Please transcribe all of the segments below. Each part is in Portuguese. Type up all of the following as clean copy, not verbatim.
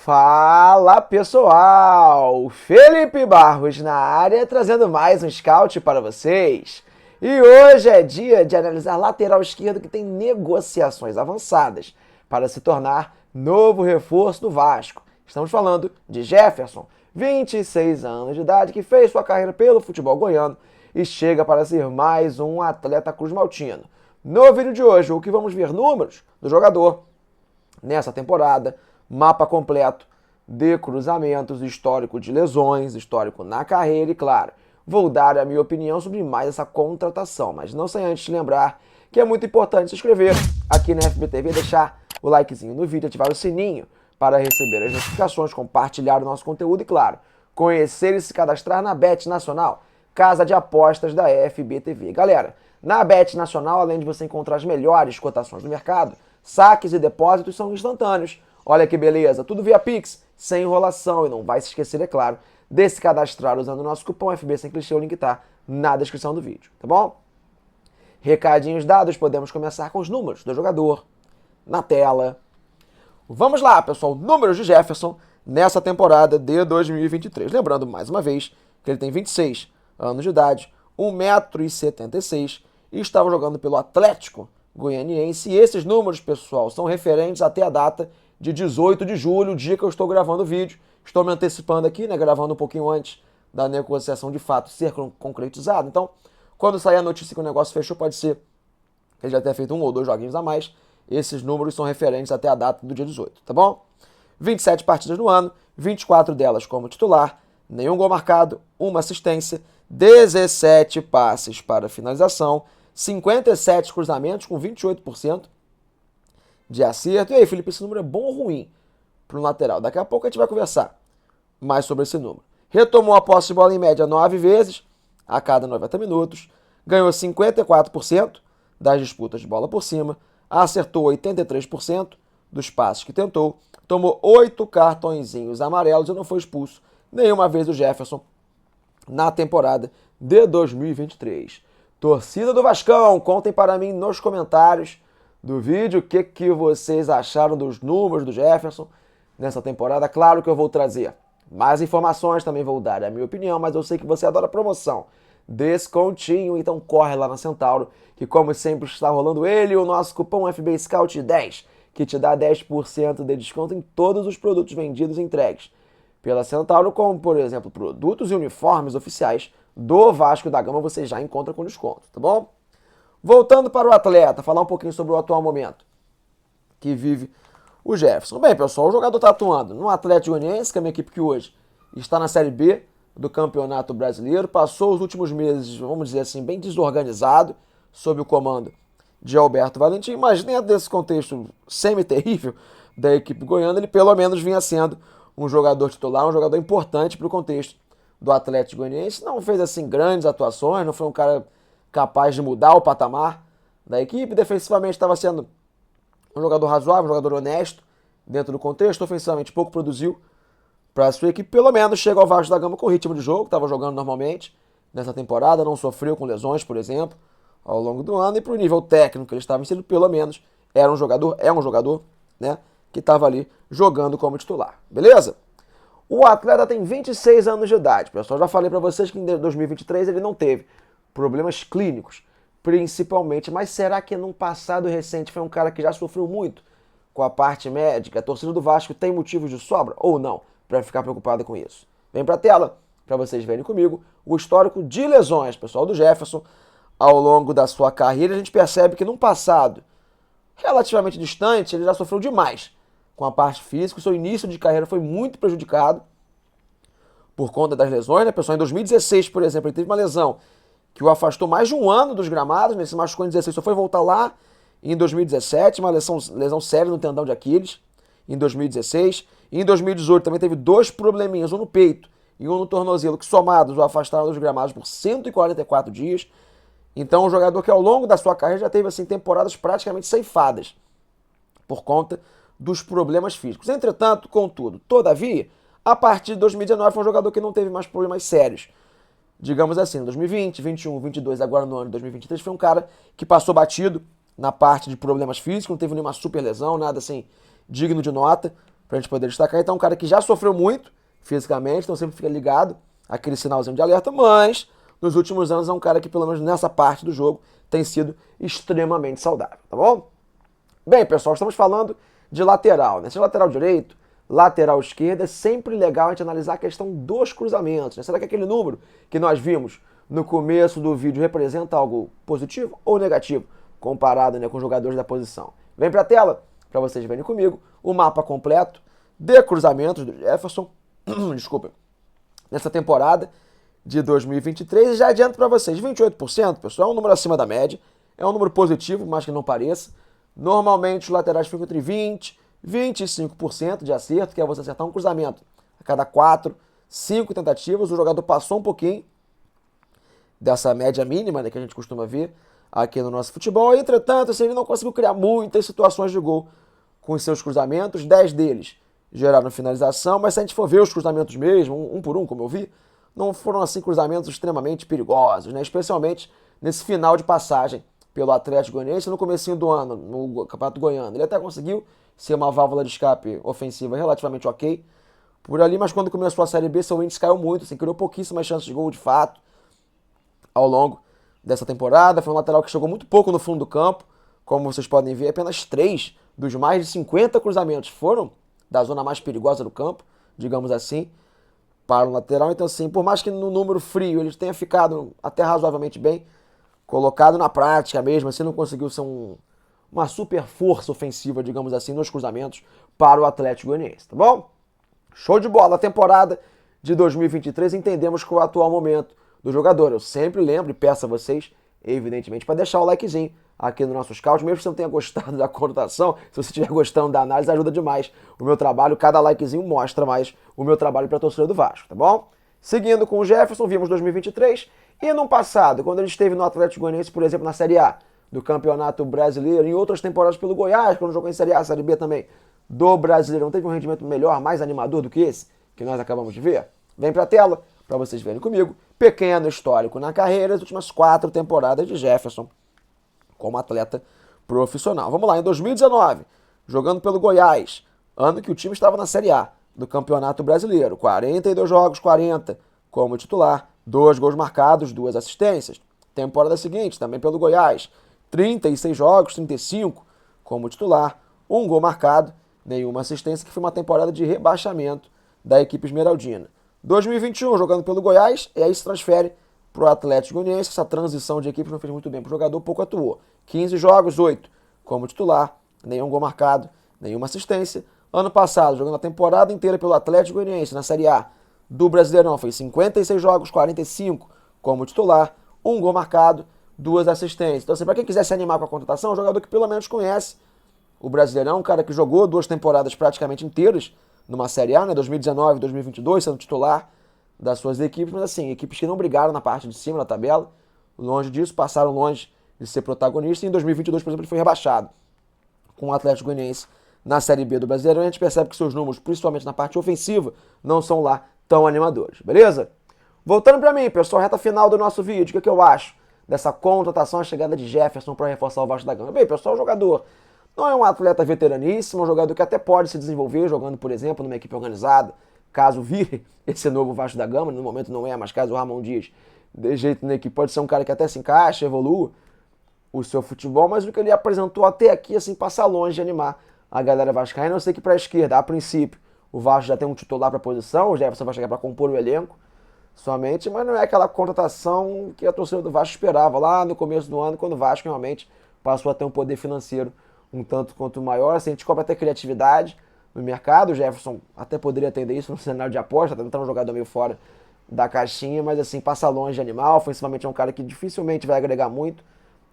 Fala pessoal, Felipe Barros na área trazendo mais um scout para vocês. E hoje é dia de analisar lateral esquerdo que tem negociações avançadas para se tornar novo reforço do Vasco. Estamos falando de Jefferson, 26 anos de idade, que fez sua carreira pelo futebol goiano e chega para ser mais um atleta cruzmaltino. No vídeo de hoje, o que vamos ver números do jogador nessa temporada, mapa completo de cruzamentos, histórico de lesões, histórico na carreira e, claro, vou dar a minha opinião sobre mais essa contratação, mas não sem antes lembrar que é muito importante se inscrever aqui na FBTV, deixar o likezinho no vídeo, ativar o sininho para receber as notificações, compartilhar o nosso conteúdo e, claro, conhecer e se cadastrar na Bet Nacional, casa de apostas da FBTV. Galera, na Bet Nacional, além de você encontrar as melhores cotações do mercado, saques e depósitos são instantâneos. Olha que beleza, tudo via Pix, sem enrolação. E não vai se esquecer, é claro, de se cadastrar usando o nosso cupom FB sem clichê, o link tá na descrição do vídeo, tá bom? Recadinhos dados, podemos começar com os números do jogador na tela. Vamos lá, pessoal, números de Jefferson nessa temporada de 2023. Lembrando, mais uma vez, que ele tem 26 anos de idade, 1,76 m e estava jogando pelo Atlético Goianiense. E esses números, pessoal, são referentes até a data de 18 de julho, o dia que eu estou gravando o vídeo. Estou me antecipando aqui, né, gravando um pouquinho antes da negociação de fato ser concretizada. Então, quando sair a notícia que o negócio fechou, pode ser que ele já tenha feito um ou dois joguinhos a mais. Esses números são referentes até a data do dia 18, tá bom? 27 partidas no ano, 24 delas como titular, nenhum gol marcado, uma assistência, 17 passes para finalização, 57 cruzamentos com 28% de acerto. E aí, Felipe, esse número é bom ou ruim para o lateral? Daqui a pouco a gente vai conversar mais sobre esse número. Retomou a posse de bola em média 9 vezes a cada 90 minutos, ganhou 54% das disputas de bola por cima, acertou 83% dos passes que tentou, tomou 8 cartõezinhos amarelos e não foi expulso nenhuma vez o Jefferson na temporada de 2023. Torcida do Vascão, contem para mim nos comentários do vídeo o que vocês acharam dos números do Jefferson nessa temporada. Claro que eu vou trazer mais informações, também vou dar a minha opinião, mas eu sei que você adora promoção, descontinho, então corre lá na Centauro, que como sempre está rolando ele, o nosso cupom FB Scout 10, que te dá 10% de desconto em todos os produtos vendidos e entregues pela Centauro, como por exemplo produtos e uniformes oficiais do Vasco da Gama, você já encontra com desconto, tá bom? Voltando para o atleta, falar um pouquinho sobre o atual momento que vive o Jefferson. Bem, pessoal, o jogador está atuando no Atlético Goianiense, que é uma equipe que hoje está na Série B do Campeonato Brasileiro, passou os últimos meses, vamos dizer assim, bem desorganizado, sob o comando de Alberto Valentim, mas dentro desse contexto semi-terrível da equipe goiana, ele pelo menos vinha sendo um jogador titular, um jogador importante para o contexto do Atlético Goianiense. Não fez assim grandes atuações, não foi um cara capaz de mudar o patamar da equipe. Defensivamente estava sendo um jogador razoável, um jogador honesto dentro do contexto. Ofensivamente pouco produziu para a sua equipe. Pelo menos chega ao Vasco da Gama com ritmo de jogo, estava jogando normalmente nessa temporada, não sofreu com lesões, por exemplo, ao longo do ano. E para o nível técnico que ele estava inserido, pelo menos é um jogador, né, que estava ali jogando como titular. Beleza? O atleta tem 26 anos de idade. Pessoal, já falei para vocês que em 2023 ele não teve problemas clínicos, principalmente. Mas será que num passado recente foi um cara que já sofreu muito com a parte médica? A torcida do Vasco tem motivos de sobra ou não para ficar preocupada com isso? Vem para a tela para vocês verem comigo o histórico de lesões, pessoal, do Jefferson ao longo da sua carreira. A gente percebe que num passado relativamente distante ele já sofreu demais com a parte física. O seu início de carreira foi muito prejudicado por conta das lesões, né, pessoal? Em 2016, por exemplo, ele teve uma lesão que o afastou mais de um ano dos gramados, né? Se machucou em 2016, só foi voltar lá em 2017, uma lesão séria no tendão de Aquiles, em 2016. E em 2018 também teve 2 probleminhas, um no peito e um no tornozelo, que somados o afastaram dos gramados por 144 dias. Então, um jogador que ao longo da sua carreira já teve assim, temporadas praticamente ceifadas por conta dos problemas físicos. Entretanto, contudo, todavia, a partir de 2019 foi um jogador que não teve mais problemas sérios. Digamos assim, em 2020, 21, 22, agora no ano de 2023, foi um cara que passou batido na parte de problemas físicos, não teve nenhuma super lesão, nada assim digno de nota. pra gente poder destacar. Então, um cara que já sofreu muito fisicamente, então sempre fica ligado aquele sinalzinho de alerta, mas nos últimos anos é um cara que, pelo menos nessa parte do jogo, tem sido extremamente saudável, tá bom? Bem, pessoal, estamos falando de lateral, né? Se é lateral direito, lateral esquerda, é sempre legal a gente analisar a questão dos cruzamentos, né? Será que aquele número que nós vimos no começo do vídeo representa algo positivo ou negativo, comparado, né, com os jogadores da posição? Vem para a tela, para vocês verem comigo, o mapa completo de cruzamentos do Jefferson, desculpa, nessa temporada de 2023, e já adianto para vocês, 28%, pessoal, é um número acima da média, é um número positivo, mais que não pareça. Normalmente os laterais ficam entre 20% e 25% de acerto, que é você acertar um cruzamento a cada 4, 5 tentativas. O jogador passou um pouquinho dessa média mínima, né, que a gente costuma ver aqui no nosso futebol. Entretanto, assim, ele não conseguiu criar muitas situações de gol com os seus cruzamentos, 10 deles geraram finalização, mas se a gente for ver os cruzamentos mesmo, um por um, como eu vi, não foram assim cruzamentos extremamente perigosos, né? Especialmente nesse final de passagem pelo Atlético Goianiense no comecinho do ano, no Campeonato Goiano. Ele até conseguiu ser uma válvula de escape ofensiva relativamente ok por ali, mas quando começou a Série B, seu índice caiu muito, assim, criou pouquíssimas chances de gol de fato ao longo dessa temporada. Foi um lateral que chegou muito pouco no fundo do campo, como vocês podem ver, apenas 3 dos mais de 50 cruzamentos foram da zona mais perigosa do campo, digamos assim, para o lateral. Então, assim, por mais que no número frio ele tenha ficado até razoavelmente bem colocado na prática mesmo, assim, não conseguiu ser uma super força ofensiva, digamos assim, nos cruzamentos para o Atlético Goianiense, tá bom? Show de bola! A temporada de 2023 entendemos que é o atual momento do jogador. Eu sempre lembro e peço a vocês, evidentemente, para deixar o likezinho aqui no nosso scout, mesmo que você não tenha gostado da conotação, se você estiver gostando da análise, ajuda demais o meu trabalho. Cada likezinho mostra mais o meu trabalho para a torcida do Vasco, tá bom? Seguindo com o Jefferson, vimos 2023 e no passado, quando ele esteve no Atlético Goianiense, por exemplo, na Série A do Campeonato Brasileiro, em outras temporadas pelo Goiás, quando jogou em Série A, Série B também do Brasileiro, não teve um rendimento melhor, mais animador do que esse que nós acabamos de ver? Vem para a tela para vocês verem comigo. Pequeno histórico na carreira, as últimas 4 temporadas de Jefferson como atleta profissional. Vamos lá, em 2019, jogando pelo Goiás, ano que o time estava na Série A do Campeonato Brasileiro, 42 jogos, 40 como titular, 2 gols marcados, 2 assistências. Temporada seguinte, também pelo Goiás, 36 jogos, 35 como titular, 1 gol marcado, nenhuma assistência, que foi uma temporada de rebaixamento da equipe esmeraldina. 2021, jogando pelo Goiás, e aí se transfere para o Atlético Goianiense. Essa transição de equipes não fez muito bem para o jogador, pouco atuou. 15 jogos, 8 como titular, nenhum gol marcado, nenhuma assistência. Ano passado, jogando a temporada inteira pelo Atlético Goianiense na Série A do Brasileirão, fez 56 jogos, 45 como titular, 1 gol marcado, 2 assistências. Então, assim, para quem quiser se animar com a contratação, é um jogador que pelo menos conhece o Brasileirão, um cara que jogou 2 temporadas praticamente inteiras numa Série A, né, 2019 e 2022, sendo titular das suas equipes, mas assim, equipes que não brigaram na parte de cima da tabela, longe disso, passaram longe de ser protagonista, e em 2022, por exemplo, ele foi rebaixado com o Atlético Goianiense na Série B do Brasileirão. A gente percebe que seus números, principalmente na parte ofensiva, não são lá tão animadores, beleza? Voltando para mim, pessoal, reta final do nosso vídeo, o que eu acho dessa contratação, a chegada de Jefferson para reforçar o Vasco da Gama? Bem, pessoal, o jogador não é um atleta veteraníssimo, um jogador que até pode se desenvolver jogando, por exemplo, numa equipe organizada, caso vire esse novo Vasco da Gama. No momento não é, mas caso o Ramon Dias dê jeito na equipe, pode ser um cara que até se encaixa, evolua o seu futebol, mas o que ele apresentou até aqui, assim, passa longe de animar a galera vascaína. Eu sei que para a esquerda, a princípio, o Vasco já tem um titular para a posição, o Jefferson vai chegar para compor o elenco somente, mas não é aquela contratação que a torcida do Vasco esperava lá no começo do ano, quando o Vasco realmente passou a ter um poder financeiro um tanto quanto maior. Assim, a gente cobra até criatividade no mercado, o Jefferson até poderia atender isso no cenário de aposta, tentando um jogador meio fora da caixinha, mas assim, passa longe de animal. Ofensivamente é um cara que dificilmente vai agregar muito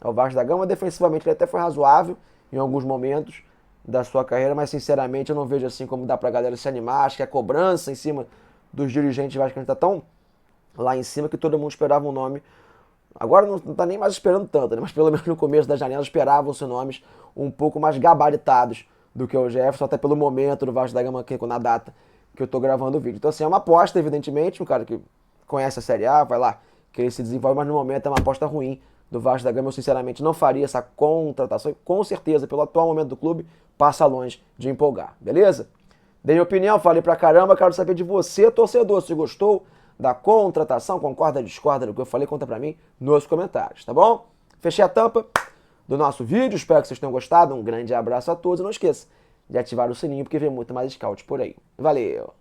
ao Vasco da Gama. Defensivamente ele até foi razoável em alguns momentos da sua carreira, mas sinceramente eu não vejo assim como dá pra galera se animar. Acho que a cobrança em cima dos dirigentes vascaínos tá tão lá em cima que todo mundo esperava um nome. Agora não tá nem mais esperando tanto, né? Mas pelo menos no começo da janela esperavam-se nomes um pouco mais gabaritados do que o Jefferson, até pelo momento do Vasco da Gama, na data que eu tô gravando o vídeo. Então assim, é uma aposta, evidentemente, um cara que conhece a Série A, vai lá, que ele se desenvolve, mas no momento é uma aposta ruim do Vasco da Gama. Eu sinceramente não faria essa contratação, e com certeza, pelo atual momento do clube, passa longe de empolgar, beleza? Dei minha opinião, falei pra caramba, quero saber de você, torcedor, se gostou da contratação, concorda, discorda do que eu falei, conta pra mim nos comentários, tá bom? Fechei a tampa do nosso vídeo, espero que vocês tenham gostado, um grande abraço a todos e não esqueça de ativar o sininho porque vem muito mais scout por aí. Valeu!